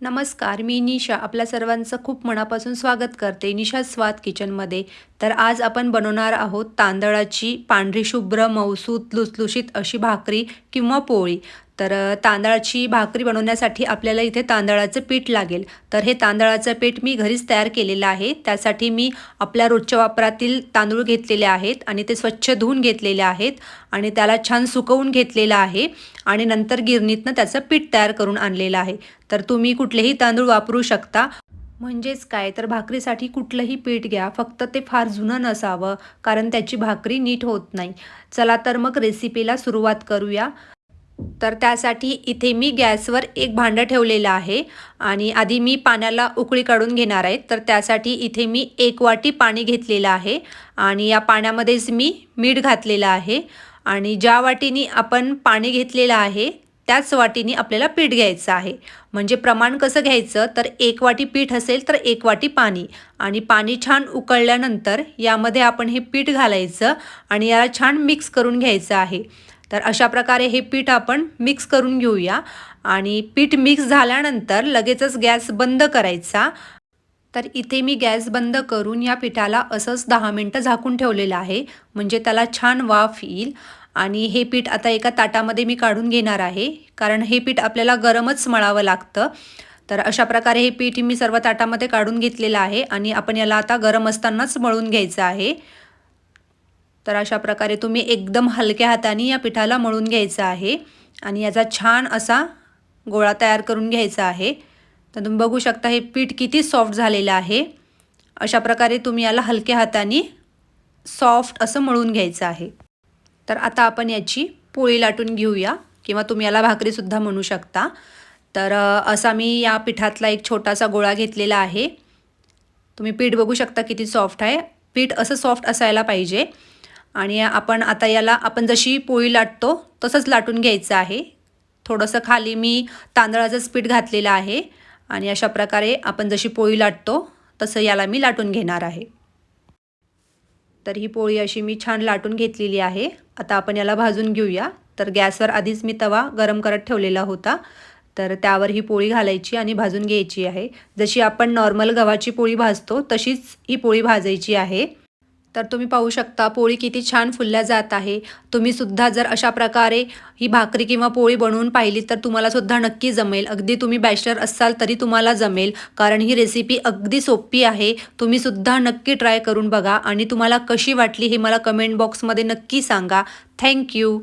नमस्कार, मी निशा आपल्या सर्वांचं खूप मनापासून स्वागत करते निशा's स्वाद किचनमध्ये. तर आज आपण बनवणार आहोत तांदळाची पांढरी शुभ्र मऊसूत लुसलुशीत अशी भाकरी किंवा पोळी. तर तांदळाची भाकरी बनवण्यासाठी आपल्याला इथे तांदळाचं पीठ लागेल. तर हे तांदळाचं पीठ मी घरीच तयार केलेलं आहे. त्यासाठी मी आपल्या रोजच्या वापरातील तांदूळ घेतलेले आहेत आणि ते स्वच्छ धुवून घेतलेले आहेत आणि त्याला छान सुकवून घेतलेलं आहे आणि नंतर गिरणीतनं त्याचं पीठ तयार करून आणलेलं आहे. तर तुम्ही कुठलेही तांदूळ वापरू शकता. म्हणजेच काय तर भाकरीसाठी कुठलंही पीठ घ्या, फक्त ते फार जुनं नसावं, कारण त्याची भाकरी नीट होत नाही. चला तर मग रेसिपीला सुरुवात करूया. तर त्यासाठी इथे मी गॅसवर एक भांडं ठेवलेलं आहे आणि आधी मी पाण्याला उकळी काढून घेणार आहे. तर त्यासाठी इथे मी 1 वाटी पाणी घेतलेलं आहे आणि या पाण्यामध्येच मी मीठ घातलेलं आहे आणि ज्या वाटीने आपण पाणी घेतलेलं आहे त्याच वाटीने आपल्याला पीठ घ्यायचं आहे. म्हणजे प्रमाण कसं घ्यायचं तर 1 वाटी पीठ असेल तर 1 वाटी पाणी आणि पाणी छान उकळल्यानंतर यामध्ये आपण हे पीठ घालायचं आणि याला छान मिक्स करून घ्यायचं आहे. तर अशा प्रकारे हे पीठ आपण मिक्स करून घेऊया आणि पीठ मिक्स झाल्यानंतर लगेचच गॅस बंद करायचा. तर इथे मी गॅस बंद करून या पिठाला असंच 10 मिनटं झाकून ठेवलेलं आहे, म्हणजे त्याला छान वाफ येईल. आणि हे पीठ आता एका ताटामध्ये मी काढून घेणार आहे, कारण हे पीठ आपल्याला गरमच मळावं लागतं. तर अशा प्रकारे हे पीठ मी सर्व ताटामध्ये काढून घेतलेलं आहे आणि आपण याला आता गरम असतानाच मळून घ्यायचं आहे. तर अशा प्रकारे तुम्ही एकदम हलक्या हाताने या पिठाला मळून घ्यायचं आहे आणि याचा छान असा गोळा तयार करून घ्यायचा आहे. तर तुम्ही बघू शकता हे पीठ किती सॉफ्ट झालेलं आहे. अशा प्रकारे तुम्ही याला हलक्या हाताने सॉफ्ट असं मळून घ्यायचं आहे. तर आता आपण याची पोळी लाटून घेऊया किंवा तुम्ही याला भाकरीसुद्धा म्हणू शकता. तर असा मी या पिठातला एक छोटासा गोळा घेतलेला आहे. तुम्ही पीठ बघू शकता किती सॉफ्ट आहे. पीठ असं सॉफ्ट असायला पाहिजे आणि आपण आता याला आपण जशी पोळी लाटतो तसंच लाटून घ्यायचं आहे. थोडंसं खाली मी तांदळाचंच पीठ घातलेलं आहे आणि अशा प्रकारे आपण जशी पोळी लाटतो तसं याला मी लाटून घेणार आहे. तर ही पोळी अशी मी छान लाटून घेतलेली आहे. आता आपण याला भाजून घेऊया. तर गॅसवर आधीच मी तवा गरम करत ठेवलेला होता. तर त्यावर ही पोळी घालायची आणि भाजून घ्यायची आहे. जशी आपण नॉर्मल गव्हाची पोळी भाजतो तशीच ही पोळी भाजायची आहे. तर तुम्ही पाहू शकता पोळी किती छान फुलल्या जात आहे. तुम्ही सुद्धा जर अशा प्रकारे ही भाकरी किंवा पोळी बनवून पाहिली तर तुम्हाला सुद्धा नक्की जमेल. अगदी तुम्ही बॅचलर असाल तरी तुम्हाला जमेल, कारण ही रेसिपी अगदी सोपी आहे. तुम्ही सुद्धा नक्की ट्राय करून बघा आणि तुम्हाला कशी वाटली हे मला कमेंट बॉक्समध्ये नक्की सांगा. Thank you.